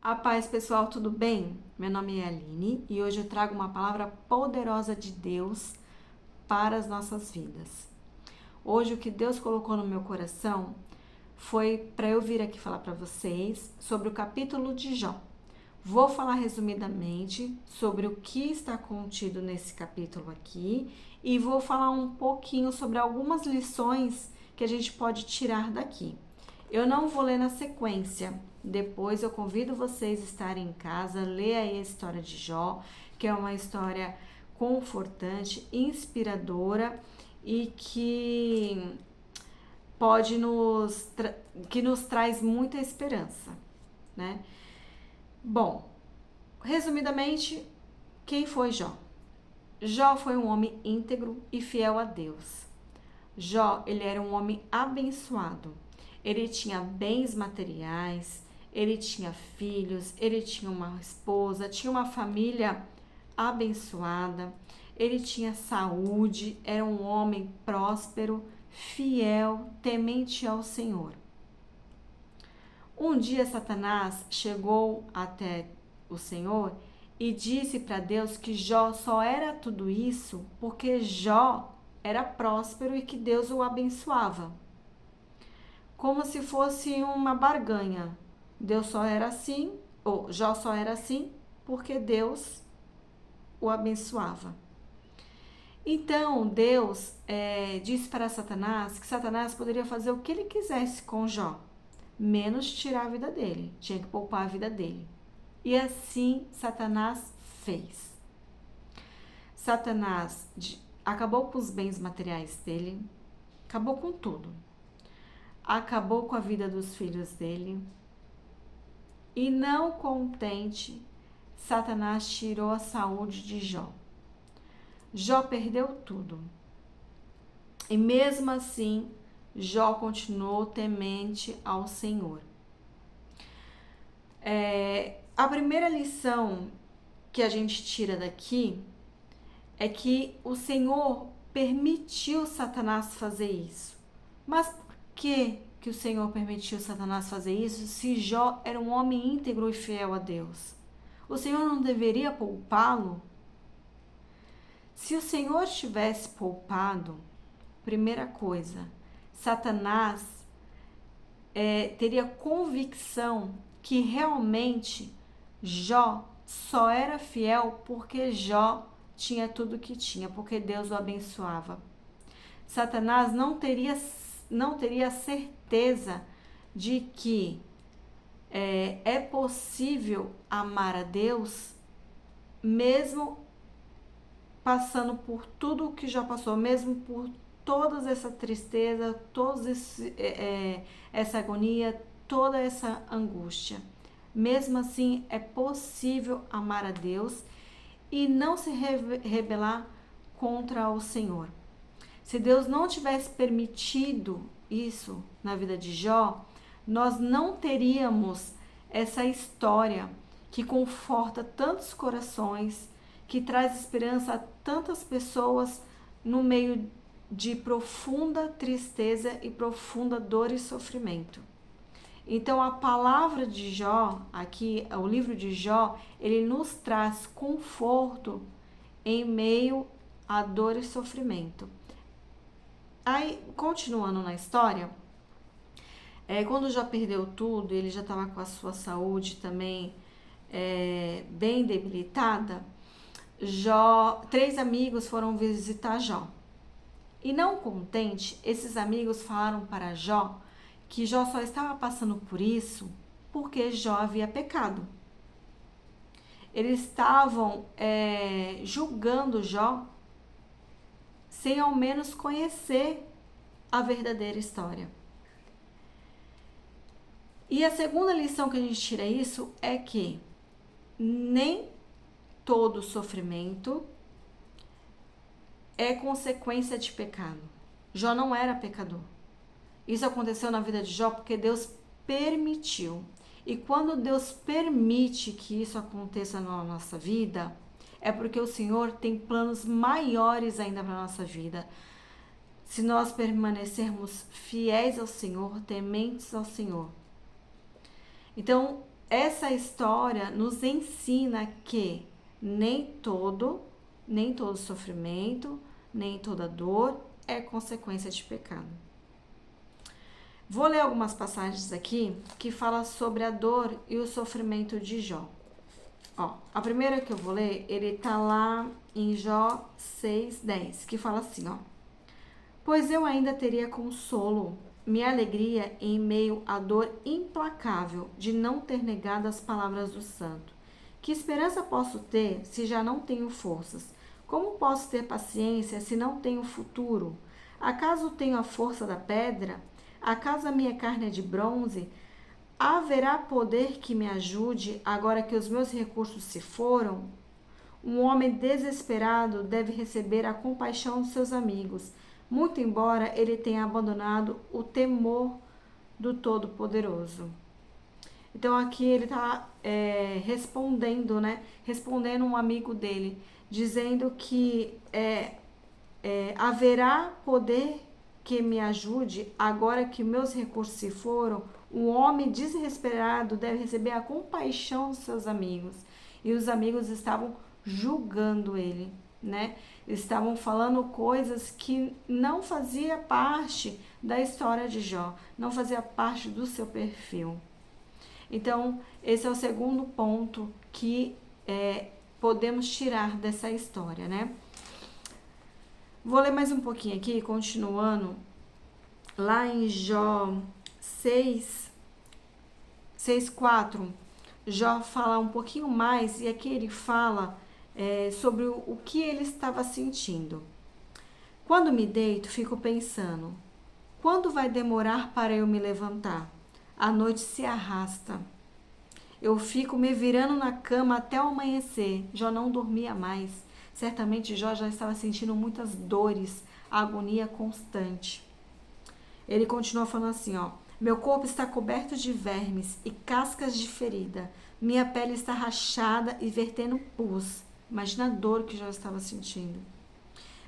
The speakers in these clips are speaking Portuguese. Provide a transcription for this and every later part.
A paz, pessoal, tudo bem? Meu nome é Aline e hoje eu trago uma palavra poderosa de Deus para as nossas vidas. Hoje o que Deus colocou no meu coração foi para eu vir aqui falar para vocês sobre o capítulo de Jó. Vou falar resumidamente sobre o que está contido nesse capítulo aqui e vou falar um pouquinho sobre algumas lições que a gente pode tirar daqui. Eu não vou ler na sequência. Depois eu convido vocês a estarem em casa, ler aí a história de Jó, que é uma história confortante, inspiradora e pode que nos traz muita esperança, né? Bom, resumidamente, quem foi Jó? Jó foi um homem íntegro e fiel a Deus. Jó, ele era um homem abençoado. Ele tinha bens materiais, ele tinha filhos, ele tinha uma esposa, tinha uma família abençoada, ele tinha saúde, era um homem próspero, fiel, temente ao Senhor. Um dia Satanás chegou até o Senhor e disse para Deus que Jó só era tudo isso porque Jó era próspero e que Deus o abençoava. Como se fosse uma barganha. Deus só era assim, ou Jó só era assim porque Deus o abençoava. Então Deus disse para Satanás que Satanás poderia fazer o que ele quisesse com Jó, menos tirar a vida dele, tinha que poupar a vida dele. E assim Satanás fez. Satanás acabou com os bens materiais dele, acabou com tudo. Acabou com a vida dos filhos dele. E não contente, Satanás tirou a saúde de Jó. Jó perdeu tudo. E mesmo assim, Jó continuou temente ao Senhor. A primeira lição que a gente tira daqui é que o Senhor permitiu Satanás fazer isso. Mas por que o Senhor permitiu Satanás fazer isso se Jó era um homem íntegro e fiel a Deus? O Senhor não deveria poupá-lo? Se o Senhor tivesse poupado, primeira coisa, Satanás teria convicção que realmente Jó só era fiel porque Jó tinha tudo que tinha, porque Deus o abençoava. Satanás não teria certeza de que é possível amar a Deus mesmo passando por tudo o que já passou, mesmo por toda essa tristeza, essa agonia, toda essa angústia. Mesmo assim, é possível amar a Deus e não se rebelar contra o Senhor. Se Deus não tivesse permitido isso na vida de Jó, nós não teríamos essa história que conforta tantos corações, que traz esperança a tantas pessoas no meio de profunda tristeza e profunda dor e sofrimento. Então a palavra de Jó, aqui, o livro de Jó, ele nos traz conforto em meio a dor e sofrimento. Aí, continuando na história, quando Jó perdeu tudo, ele já estava com a sua saúde também bem debilitada, três amigos foram visitar Jó. E não contente, esses amigos falaram para Jó que Jó só estava passando por isso porque Jó havia pecado. Eles estavam julgando Jó sem ao menos conhecer a verdadeira história. E a segunda lição que a gente tira isso é que nem todo sofrimento é consequência de pecado. Jó não era pecador. Isso aconteceu na vida de Jó porque Deus permitiu. E quando Deus permite que isso aconteça na nossa vida, é porque o Senhor tem planos maiores ainda para a nossa vida. Se nós permanecermos fiéis ao Senhor, tementes ao Senhor. Então, essa história nos ensina que nem todo sofrimento, nem toda dor é consequência de pecado. Vou ler algumas passagens aqui que falam sobre a dor e o sofrimento de Jó. Ó, a primeira que eu vou ler, ele tá lá em Jó 6:10, que fala assim, ó: pois eu ainda teria consolo, minha alegria em meio à dor implacável de não ter negado as palavras do santo. Que esperança posso ter se já não tenho forças? Como posso ter paciência se não tenho futuro? Acaso tenho a força da pedra? Acaso a minha carne é de bronze? Haverá poder que me ajude agora que os meus recursos se foram? Um homem desesperado deve receber a compaixão dos seus amigos, muito embora ele tenha abandonado o temor do Todo-Poderoso. Então aqui ele está respondendo, né? Respondendo um amigo dele, dizendo que haverá poder que me ajude agora que meus recursos se foram. Um homem desesperado deve receber a compaixão dos seus amigos. E os amigos estavam julgando ele, né? Estavam falando coisas que não fazia parte da história de Jó, não fazia parte do seu perfil. Então, esse é o segundo ponto que podemos tirar dessa história, né? Vou ler mais um pouquinho aqui, continuando, lá em Jó 6:4, Jó fala um pouquinho mais, e aqui ele fala sobre o que ele estava sentindo. Quando me deito, fico pensando, quando vai demorar para eu me levantar? A noite se arrasta. Eu fico me virando na cama até o amanhecer. Jó não dormia mais. Certamente Jó já estava sentindo muitas dores, agonia constante. Ele continua falando assim, ó: meu corpo está coberto de vermes e cascas de ferida. Minha pele está rachada e vertendo pus. Imagina a dor que Jó estava sentindo.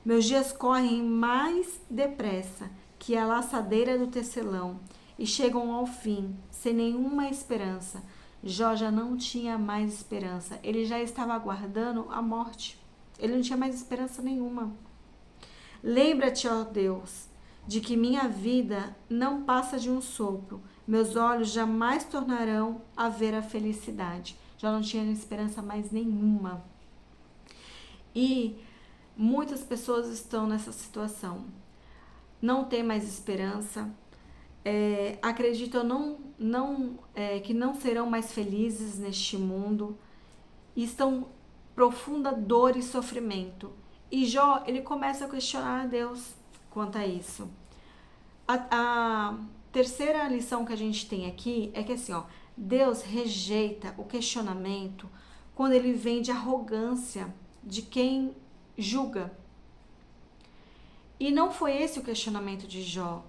Meus dias correm mais depressa que a laçadeira do tecelão e chegam ao fim, sem nenhuma esperança. Jó já não tinha mais esperança. Ele já estava aguardando a morte. Ele não tinha mais esperança nenhuma. Lembra-te, ó Deus, de que minha vida não passa de um sopro. Meus olhos jamais tornarão a ver a felicidade. Já não tinha esperança mais nenhuma. E muitas pessoas estão nessa situação. Não tem mais esperança. Acreditam que não serão mais felizes neste mundo. E estão profunda dor e sofrimento. E Jó, ele começa a questionar a Deus quanto a isso. A terceira lição que a gente tem aqui é que assim, ó, Deus rejeita o questionamento quando ele vem de arrogância de quem julga. E não foi esse o questionamento de Jó.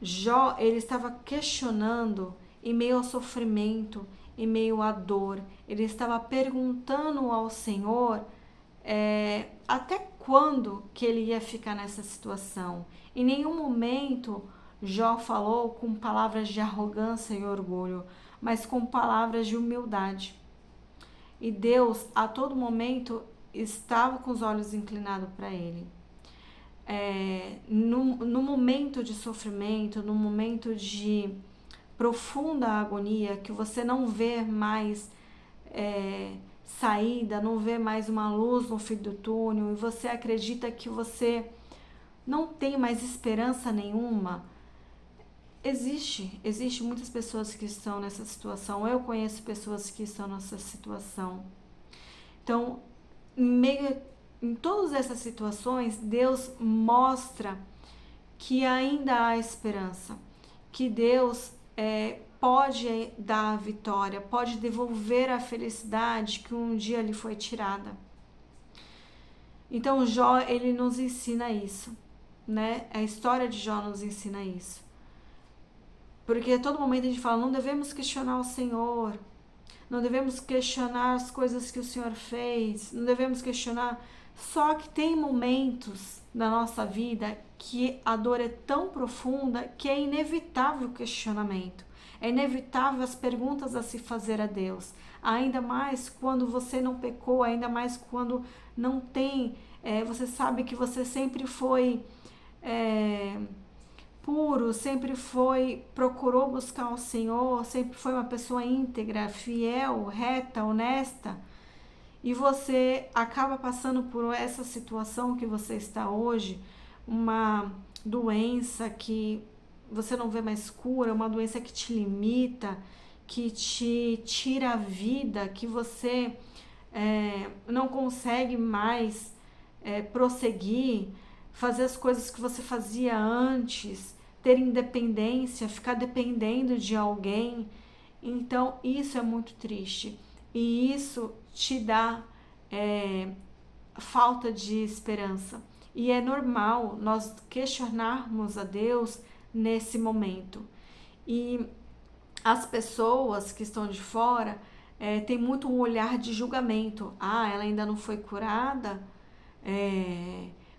Jó, ele estava questionando em meio ao sofrimento, em meio à dor. Ele estava perguntando ao Senhor até quando que ele ia ficar nessa situação. Em nenhum momento Jó falou com palavras de arrogância e orgulho, mas com palavras de humildade. E Deus, a todo momento, estava com os olhos inclinados para ele. No momento de sofrimento, no momento de profunda agonia, que você não vê mais saída, não vê mais uma luz no fim do túnel, e você acredita que você não tem mais esperança nenhuma, existe muitas pessoas que estão nessa situação. Eu conheço pessoas que estão nessa situação. Então, em todas essas situações, Deus mostra que ainda há esperança, que Deus pode dar a vitória, pode devolver a felicidade que um dia lhe foi tirada. Então Jó, ele nos ensina isso, né? A história de Jó nos ensina isso. Porque a todo momento a gente fala, não devemos questionar o Senhor, não devemos questionar as coisas que o Senhor fez, não devemos questionar. Só que tem momentos na nossa vida que a dor é tão profunda que é inevitável o questionamento. É inevitável as perguntas a se fazer a Deus. Ainda mais quando você não pecou, ainda mais quando não tem... você sabe que você sempre foi puro, sempre procurou buscar o Senhor, sempre foi uma pessoa íntegra, fiel, reta, honesta. E você acaba passando por essa situação que você está hoje, uma doença que você não vê mais cura, uma doença que te limita, que te tira a vida, que você não consegue mais prosseguir, fazer as coisas que você fazia antes, ter independência, ficar dependendo de alguém. Então, isso é muito triste. E isso te dá falta de esperança. E é normal nós questionarmos a Deus nesse momento. E as pessoas que estão de fora têm muito um olhar de julgamento. Ah, ela ainda não foi curada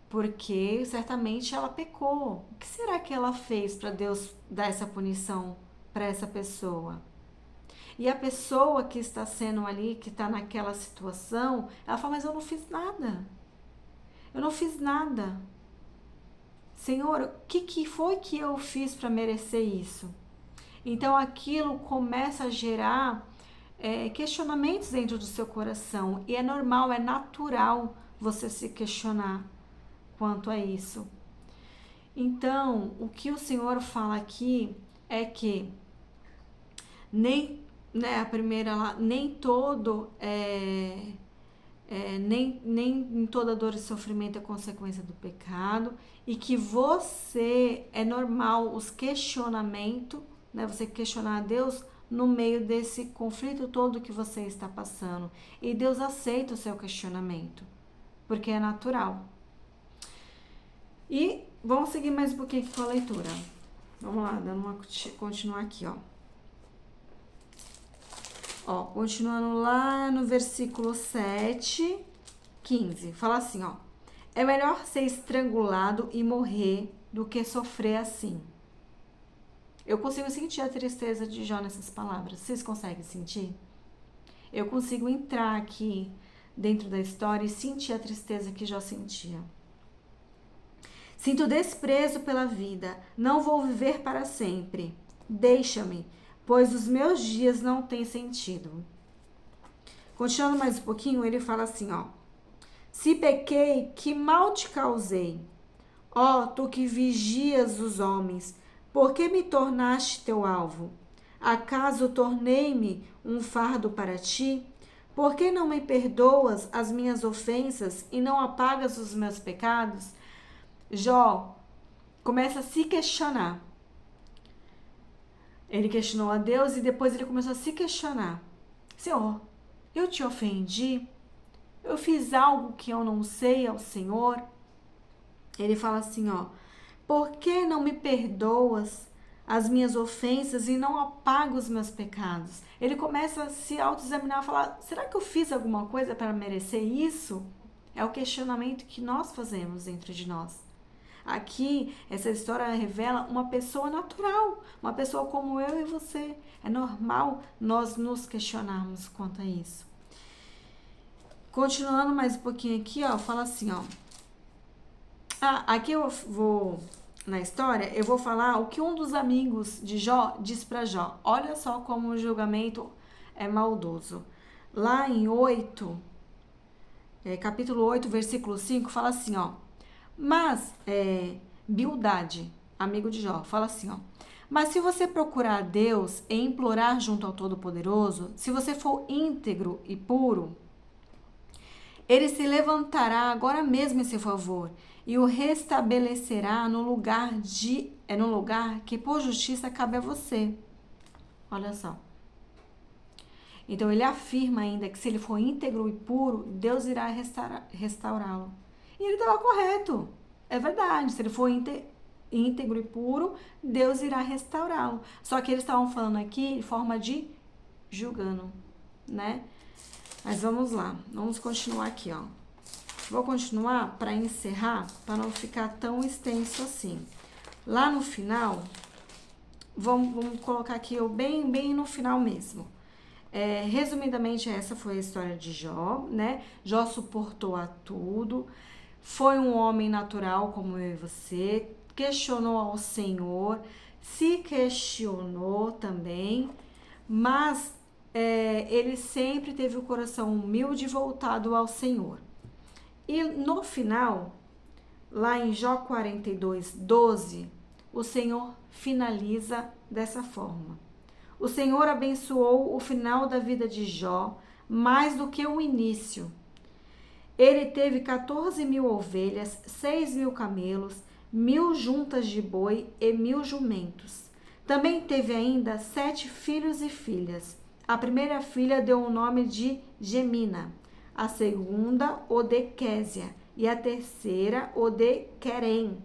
porque certamente ela pecou. O que será que ela fez para Deus dar essa punição para essa pessoa? E a pessoa que está sendo ali, que está naquela situação, ela fala, mas eu não fiz nada. Eu não fiz nada. Senhor, o que foi que eu fiz para merecer isso? Então aquilo começa a gerar questionamentos dentro do seu coração. E é normal, é natural você se questionar quanto a isso. Então, o que o Senhor fala aqui é que nem a primeira lá, nem toda dor e sofrimento é consequência do pecado, e que é normal os questionamentos, você questionar a Deus no meio desse conflito todo que você está passando, e Deus aceita o seu questionamento, porque é natural. E vamos seguir mais um pouquinho aqui com a leitura. Vamos lá, continuar aqui, continuando lá no versículo 7, 15, fala assim, é melhor ser estrangulado e morrer do que sofrer assim. Eu consigo sentir a tristeza de Jó nessas palavras. Vocês conseguem sentir? Eu consigo entrar aqui dentro da história e sentir a tristeza que Jó sentia. Sinto desprezo pela vida, não vou viver para sempre. Deixa-me, pois os meus dias não têm sentido. Continuando mais um pouquinho, ele fala assim, se pequei, que mal te causei? Tu que vigias os homens, por que me tornaste teu alvo? Acaso tornei-me um fardo para ti? Por que não me perdoas as minhas ofensas e não apagas os meus pecados? Jó começa a se questionar. Ele questionou a Deus e depois ele começou a se questionar. Senhor, eu te ofendi? Eu fiz algo que eu não sei ao Senhor? Ele fala assim, por que não me perdoas as minhas ofensas e não apagas os meus pecados? Ele começa a se autoexaminar e falar, será que eu fiz alguma coisa para merecer isso? É o questionamento que nós fazemos dentro de nós. Aqui, essa história revela uma pessoa natural, uma pessoa como eu e você. É normal nós nos questionarmos quanto a isso. Continuando mais um pouquinho aqui, fala assim, aqui eu vou, na história, eu vou falar o que um dos amigos de Jó diz para Jó. Olha só como o julgamento é maldoso. Lá em capítulo 8, versículo 5, fala assim, mas, Bildade, amigo de Jó, fala assim, mas se você procurar a Deus e implorar junto ao Todo-Poderoso, se você for íntegro e puro, ele se levantará agora mesmo em seu favor e o restabelecerá no lugar que por justiça cabe a você. Olha só. Então ele afirma ainda que se ele for íntegro e puro, Deus irá restaurá-lo. E ele estava correto. É verdade. Se ele for íntegro e puro, Deus irá restaurá-lo. Só que eles estavam falando aqui de forma de julgando, né? Mas vamos lá. Vamos continuar aqui, Vou continuar para encerrar, para não ficar tão extenso assim. Lá no final, vamos colocar aqui eu bem no final mesmo. Resumidamente, essa foi a história de Jó, né? Jó suportou a tudo, foi um homem natural como eu e você, questionou ao Senhor, se questionou também, mas ele sempre teve o coração humilde e voltado ao Senhor. E no final, lá em Jó 42:12, o Senhor finaliza dessa forma. O Senhor abençoou o final da vida de Jó mais do que o início. Ele teve 14.000 ovelhas, 6.000 camelos, 1.000 juntas de boi e 1.000 jumentos. Também teve ainda 7 filhos e filhas. A primeira filha deu o nome de Gemina, a segunda o de Késia e a terceira o de Querem.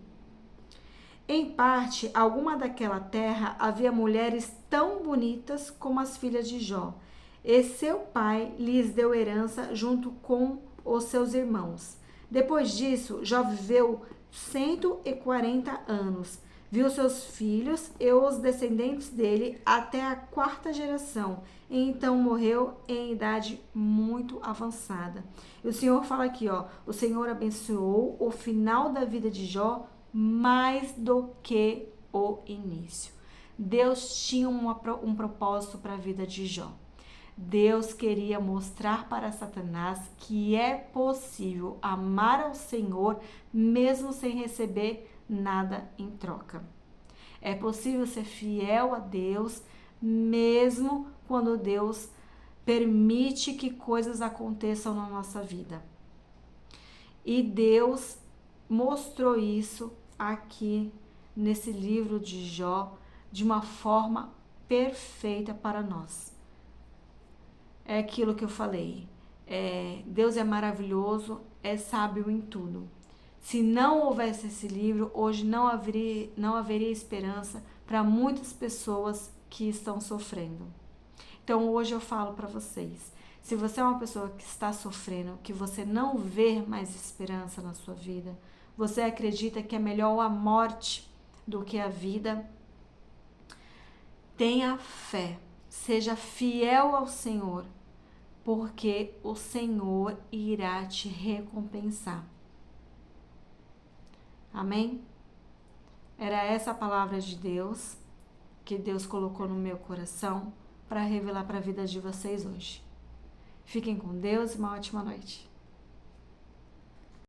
Em parte alguma daquela terra havia mulheres tão bonitas como as filhas de Jó, e seu pai lhes deu herança junto com os seus irmãos. Depois disso, Jó viveu 140 anos, viu seus filhos e os descendentes dele até a 4ª geração, e então morreu em idade muito avançada. E o Senhor fala aqui, o Senhor abençoou o final da vida de Jó mais do que o início. Deus tinha um propósito para a vida de Jó. Deus queria mostrar para Satanás que é possível amar ao Senhor mesmo sem receber nada em troca. É possível ser fiel a Deus mesmo quando Deus permite que coisas aconteçam na nossa vida. E Deus mostrou isso aqui nesse livro de Jó de uma forma perfeita para nós. É aquilo que eu falei. Deus é maravilhoso, é sábio em tudo. Se não houvesse esse livro, hoje não haveria esperança para muitas pessoas que estão sofrendo. Então hoje eu falo para vocês, se você é uma pessoa que está sofrendo, que você não vê mais esperança na sua vida, você acredita que é melhor a morte do que a vida, tenha fé, seja fiel ao Senhor, porque o Senhor irá te recompensar. Amém? Era essa a palavra de Deus que Deus colocou no meu coração para revelar para a vida de vocês hoje. Fiquem com Deus e uma ótima noite.